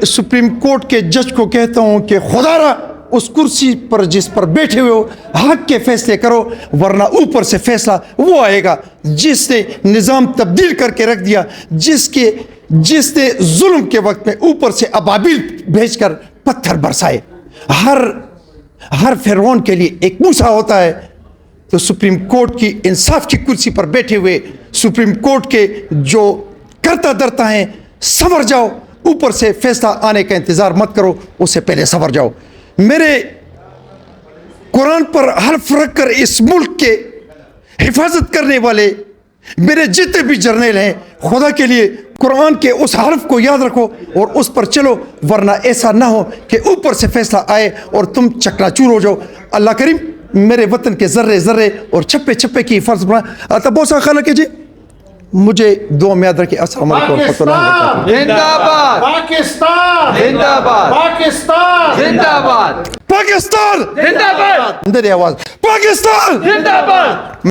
Supreme court के जज को कहता हूं कि खुदारा उस कुर्सी पर जिस पर बैठे हुए हो हक के फैसले करो, वरना ऊपर से फैसला वो आएगा जिसने निज़ाम तब्दील करके रख दिया, जिसने जुल्म के वक्त में ऊपर से अबाबिल भेजकर पत्थर बरसाए। हर फिरौन के लिए एक मूसा होता है। तो सुप्रीम कोर्ट की इंसाफ की कुर्सी पर बैठे हुए सुप्रीम कोर्ट के जो करता धरता हैं, सवर जाओ, ऊपर से फैसला आने का इंतज़ार मत करो, उससे पहले सवर जाओ। मेरे कुरान पर हल्फ रख कर इस मुल्क के हिफाजत करने वाले मेरे जितने भी जर्नल हैं, खुदा के लिए कुरान के उस हर्फ को याद रखो और उस पर चलो, वरना ऐसा ना हो कि ऊपर से फैसला आए और तुम चकनाचूर हो जाओ। अल्लाह करीम मेरे वतन के ज़र्रे ज़र्रे और छप्पे छप्पे की हिफाजत बना। तबोसा खाला कीजिए, मुझे दुआ में याद रखिए। अस्सलाम वालेकुम। जिंदाबाद पाकिस्तान, जिंदाबाद पाकिस्तान, जिंदाबाद पाकिस्तान जिंदाबाद, मेरी आवाज़ पाकिस्तान जिंदाबाद।